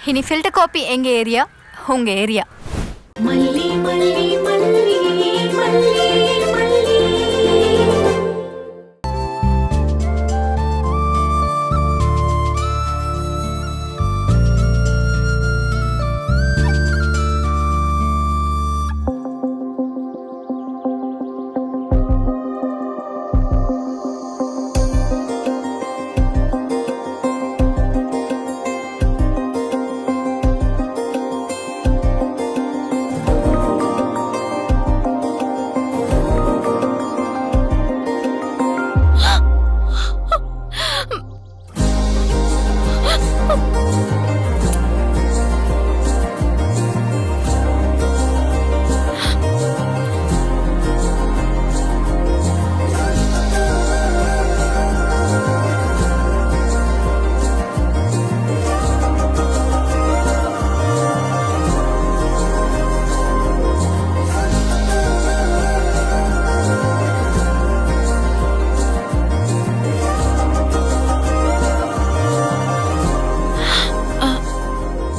இனி filter coffee எங்க area, உங்க ஏரியா. மல்லி மல்லி மல்லி மல்லி மல்லி.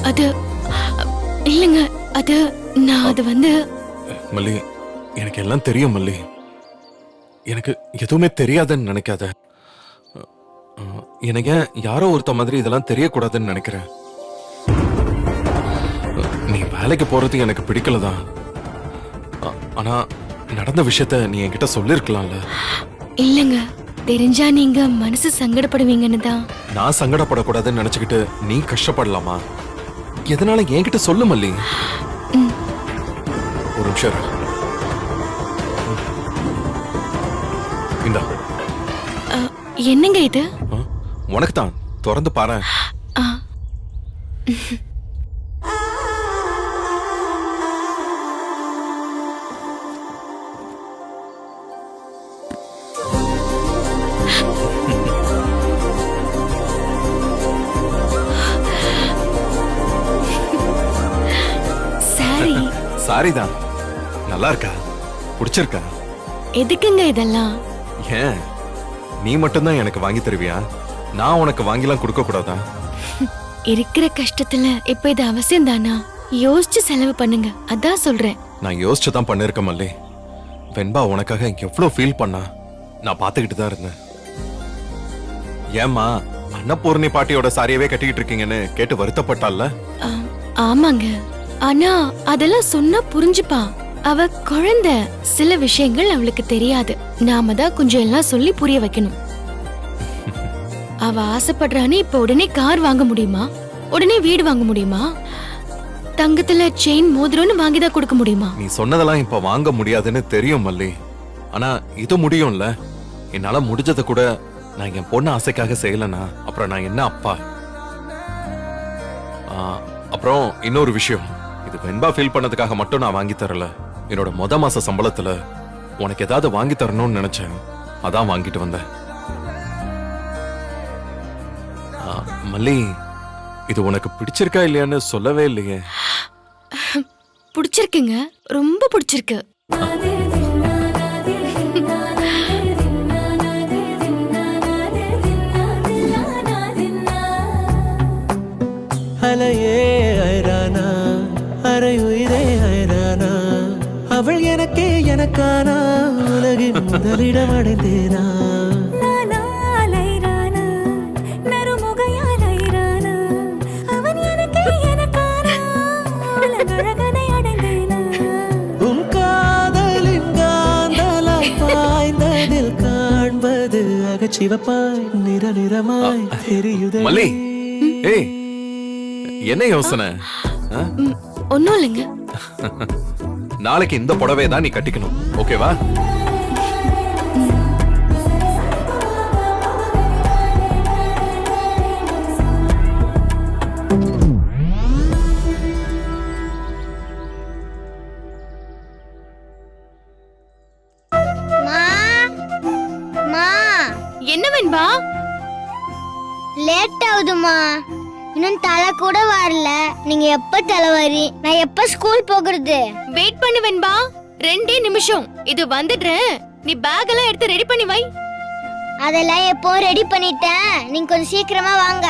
அது இல்லைங்க, அது நான் அது வந்து மல்லி, எனக்கு எல்லாம் தெரியும் மல்லி. எனக்கு எதுவுமே தெரியாதுன்னு நினைக்காத. எனக்கு யாரோ ஒருத்த மாதிரி இதெல்லாம் தெரியக்கூடாதுன்னு நினைக்கிறேன். நீ வேலைக்கு போறது எனக்கு பிடிக்கலதான். ஆனா நடந்த விஷயத்த நீ என்கிட்ட சொல்லிருக்கலாம்ல. இல்லைங்க, தெரிஞ்சா நீங்க மனசு சங்கடப்படுவீங்கன்னு தான். நான் சங்கடப்படக்கூடாதுன்னு நினைச்சுக்கிட்டு நீ கஷ்டப்படலாமா? எதனால என்கிட்ட சொல்லு மல்லி. ஒரு நிமிஷம் இரு. இந்தா. என்னங்க இது? உனக்கு தான், திறந்து பாரு. சாரிதான். நல்லா இருக்கா? பிடிச்சிருக்கா? எதுக்குங்க இதெல்லாம்? ஏன் நீ மட்டும்தான் எனக்கு வாங்கி தருவியா? நான் உனக்கு வாங்கிலாம் கொடுக்க கூடாதா? இருக்கிற கஷ்டத்துல இப்ப இது அவசியம் தானா? யோசிச்சு செலவு பண்ணுங்க, அதான் சொல்றேன். நான் யோசிச்சுதான் பண்ணிருக்கேன் மல்லி. வெண்பா உனக்காக எவ்வளவு ஃபீல் பண்ணா நான் பாத்துக்கிட்டு தான் இருந்தேன். ஏமா அன்னபூர்ணி பாட்டியோட சாரியவே கட்டிக்கிட்டு இருக்கீங்கன்னு கேட்டு வருத்தப்பட்டால? ஆமாங்க, ஆனா அதெல்லாம் சொன்னா புரிஞ்சுப்பா. அவ குழந்தை, சில விஷயங்கள் அவளுக்கு தெரியாது. நாம தான் கொஞ்சம் எல்லாம் சொல்லி புரிய வைக்கணும். அவ ஆசைப்படுறான்னு இப்ப உடனே கார் வாங்க முடியுமா? உடனே வீடு வாங்க முடியுமா? தங்கத்துல செயின் மோதிரம்னு வாங்கிதான் கொடுக்க முடியுமா? நீ சொன்னதெல்லாம் இப்ப வாங்க முடியாதுன்னு தெரியும் மல்லி. ஆனா இது முடியும்ல. என்னால முடிஞ்சதை கூட நான் என் பொண்ணு ஆசைக்காக செய்யலனா அப்புறம் நான் என்ன அப்பா? அப்புறம் இன்னொரு விஷயம், இது வெண்பா ஃபீல் பண்ணதுக்காக மட்டும் நான் வாங்கி தரல. என்னோட மாச சம்பளத்துல உனக்கு ஏதாவது வாங்கி தரணும்னு நினைச்சேன், அதான் வாங்கிட்டு வந்தேன். மல்லி, இது உனக்கு பிடிச்சிருக்கா இல்லையான்னு சொல்லவே இல்லையே. பிடிச்சிருக்குங்க, ரொம்ப பிடிச்சிருக்கு. அலையே ஐரானா, அரை உயிரே ஐரானா, அவள் எனக்கே எனக்கானா, உலகின் முதலிடம் அடைந்தேனா. உன் காதலின் காந்தலாய் பாய்ந்ததில் காண்பது அகச்சிவப்பாய் நிற நிறமாய் தெரியுது. மல்லி, ஏய் என்ன யோசனை? ஒண்ணும் இல்லைங்க. நாளைக்கு இந்த புடவை தான் நீ கட்டிக்கணும், ஓகேவா? என்ன வெண்பா? லேட் ஆகுதுமா, இன்னும் தலை கூட வரல. நீங்க எப்ப தலைவாரி? நான் எப்ப ஸ்கூல் போகிறது? வெயிட் பண்ணு வெண்பா, 2 நிமிஷம். இது வந்துடுறேன். நீ பேக் எல்லாம் எடுத்து ரெடி பண்ணி வை. அதெல்லாம் எப்போ ரெடி பண்ணிட்டேன். நீங்க கொஞ்சம் சீக்கிரமா வாங்க.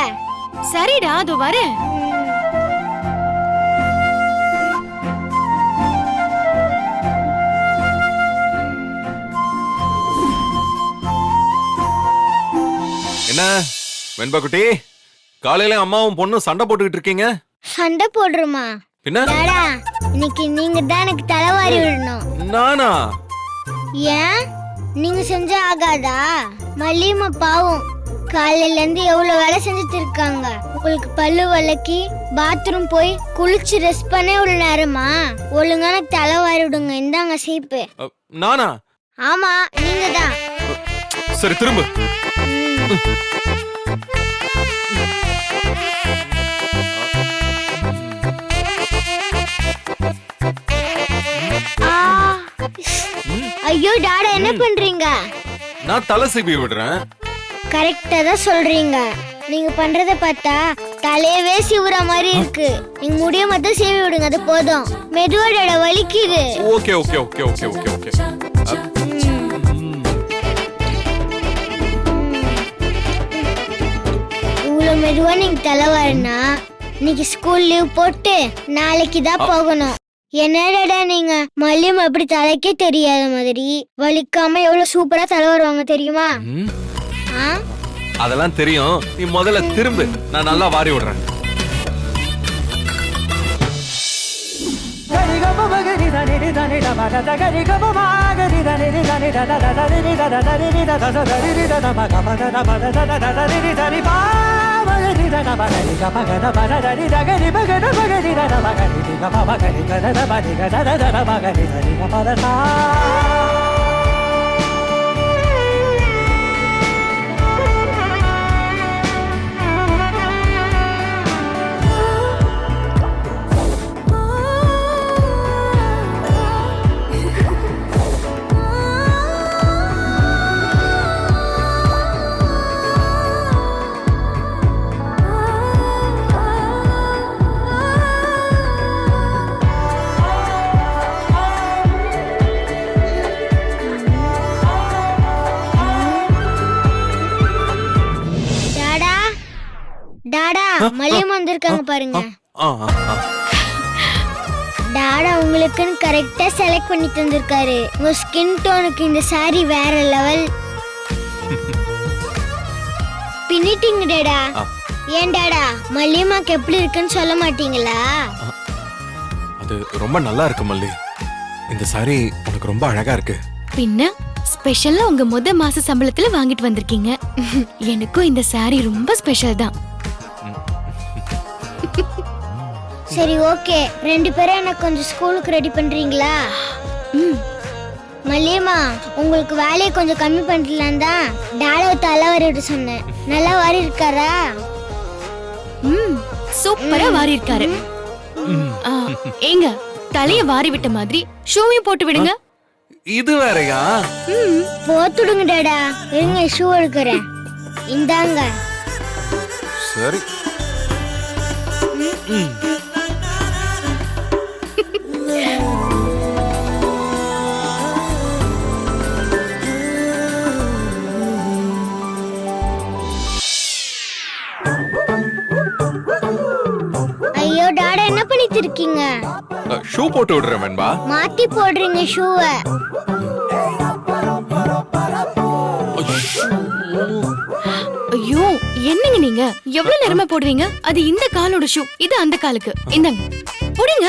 சரிடா, அது வரேன். என்ன வெண்பா குட்டி, காலையில அம்மாவும் பொண்ணும் சண்டை போட்டுக்கிட்டு இருக்கீங்க? சண்டை போடுறோமா? பின்ன டாடா, இன்னைக்கு நீங்க தான் எனக்கு தலைவாரி விடணும். நானா? ஏன் நீங்க செஞ்சா ஆகாதா? மல்லியம்மா பாவம் காலையில இருந்து எவ்வளவு வேலை செஞ்சுட்டு இருக்காங்க. உங்களுக்கு பல்லு விளக்கி பாத்ரூம் போய் குளிச்சு ரெஸ்ட் பண்ண இவ்வளவு நேரமா? ஒழுங்கான தலைவாரி விடுங்க. இந்தாங்க சீப்பு. நானா? ஆமா, நீங்க தான். சரி திரும்ப. ஐயோ டாடா, என்ன பண்றீங்க? நான் தலை சீவி விடுறேன். கரெக்டா தான் சொல்றீங்க. நீங்க பண்றத பார்த்தா தலையவே சீவுற மாதிரி இருக்கு. நீங்க முடிய மட்டும் சீவி விடுங்க, அது போதும். மெதுவா டாடா, வலிக்குது. Okay okay okay okay okay okay. இவ்வளவு மெதுவா நீங்க தலைவாரினா இன்னைக்கு ஸ்கூல் லீவ் போட்டு நாளைக்கு தான் போகணும். என்னடா நீங்க மல்லியம் எப்படி தலைக்கே தெரியாத மாதிரி வலிக்காம எவ்வளவு சூப்பரா தலை வருவாங்க தெரியுமா? ம், ஆ? அதெல்லாம் தெரியும். நீ முதல்ல திரும்ப, நான் நல்லா வாரி விடுறேன். டாடா, மல்லியம் வந்திருக்காங்க பாருங்க. ஆ, ஆ, ஆ. டாடா உங்களுக்குன்னு கரெக்டா செலக்ட் பண்ணி தந்திருக்காரு. உங்க ஸ்கின் டோனுக்கு இந்த சாரி வேற லெவல். பின்னிட்டீங்க டாடா. ஏன் டாடா, மல்லியம்மாக்கு எப்படி இருக்குன்னு சொல்ல மாட்டீங்களா? அது ரொம்ப நல்லா இருக்கு மல்லி. இந்த சாரி உனக்கு ரொம்ப அழகா இருக்கு. பின்ன ஸ்பெஷலா உங்க மாச சம்பளத்துல வாங்கிட்டு வந்திருக்கீங்க. எனக்கும் இந்த சாரி ரொம்ப ஸ்பெஷல் தான். சரி ஓகே, ரெண்டு பேரும் எனக்கு கொஞ்சம் ஸ்கூலுக்கு ரெடி பண்றீங்களா? மல்லியம்மா, உங்களுக்கு வேலையை கொஞ்சம் கம்மி பண்ணலாம் தான் டாடாவை தலை வாரிட்டு சொன்னேன். நல்லா வாரி இருக்காரா? சூப்பரா வாரி இருக்காரு. ஆ, ஏங்க தலைய வாரி விட்ட மாதிரி ஷூவையும் போட்டு விடுங்க. இது வேறயா? போத்துடுங்க டாடா. இருங்க, ஷூ எடுக்கிறேன். இந்தாங்க. சரி. ஐயோ டாடா, என்ன பண்ணிட்டு இருக்கீங்க? ஷூ போட்டு விடுறேன் வெண்பா. மாத்தி போடுறீங்க ஷூவை. ஐயோ, என்னங்க நீங்க எவ்வளவு நேரமா போடுவீங்க? அது இந்த காலோட ஷூ, இது அந்த காலுக்கு. இந்தாங்க போடுங்க.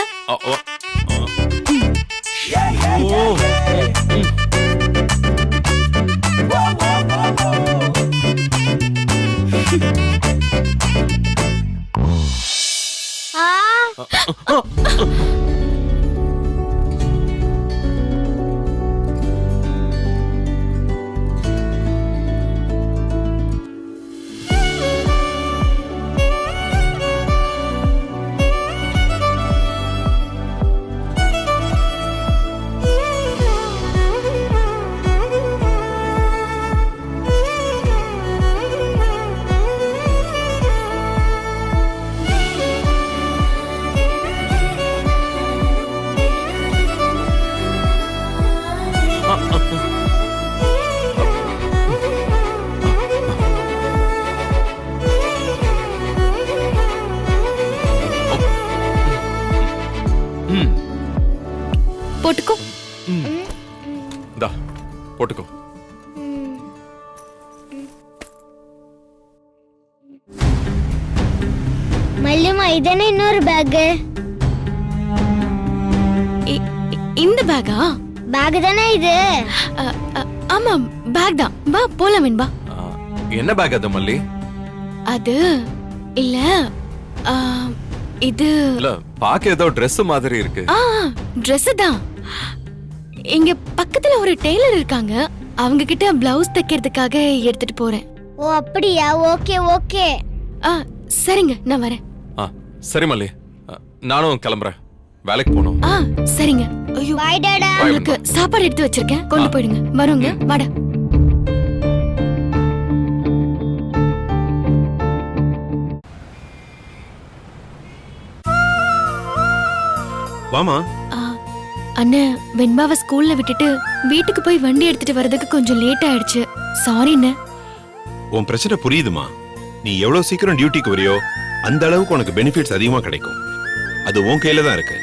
போட்டுக்கோ. போட்டுக்கோ. மல்லிமா இதானே இன்னொரு பேக். இந்த பேக்கா? பேக் தானே இது? ஆமா பேக் தான். வா போலாம் வெண்பா. என்ன பேக் அது மல்லி? அது இல்ல ஆ, இது இல்ல பாக்க ஏதோ Dress மாதிரி இருக்கு. Dress தான். இங்க பக்கத்துல ஒரு டெய்லர் இருக்காங்க, அவங்க கிட்ட பிளவுஸ் தைக்கிறதுக்காக எடுத்துட்டு போறேன். ஓ அப்படியா? Okay okay. சரிங்க நான் வரேன். சரி மல்லி, நானும் கிளம்புறேன், வேலைக்கு போகணும். சரிங்க. ஐயோ பாய் டாடா. உங்களுக்கு சாப்பாடு எடுத்து வச்சிருக்கேன், கொண்டு போயிடுங்க. வருங்க வாடா. வாமா. அண்ணே வெண்பாவை ஸ்கூல்ல விட்டுட்டு வீட்டுக்கு போய் வண்டி எடுத்துட்டு வர்றதுக்கு கொஞ்சம் லேட் ஆயிடுச்சு. சாரி அண்ணே. உன் பிரச்சனை புரியுதுமா. நீ எவ்வளவு சீக்கிரம் டியூட்டிக்கு வரியோ அந்த அளவுக்கு உனக்கு பெனிஃபிட்ஸ் அதிகமா கிடைக்கும். அது உன் கையில தான் இருக்கு.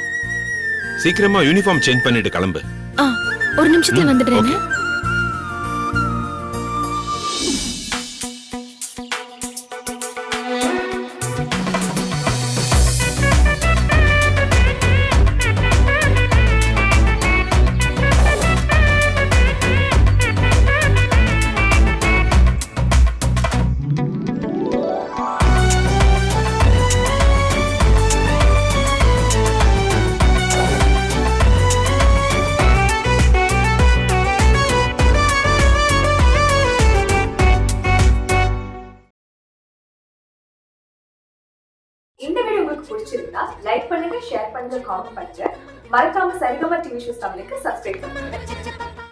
சீக்கிரமா யூனிஃபார்ம் சேஞ்ச் பண்ணிட்டு கிளம்பு. ஒரு நிமிஷத்துல வந்துடுறேன். இந்த வீடியோ உங்களுக்கு பிடிச்சிருந்தா லைக் பண்ணுங்க, ஷேர் பண்ணுங்க, காமெண்ட் பண்ணுங்க. மறக்காம சரிகமா டிவி ஷோஸ் தமிழுக்கு சப்ஸ்கிரைப் பண்ணுங்க.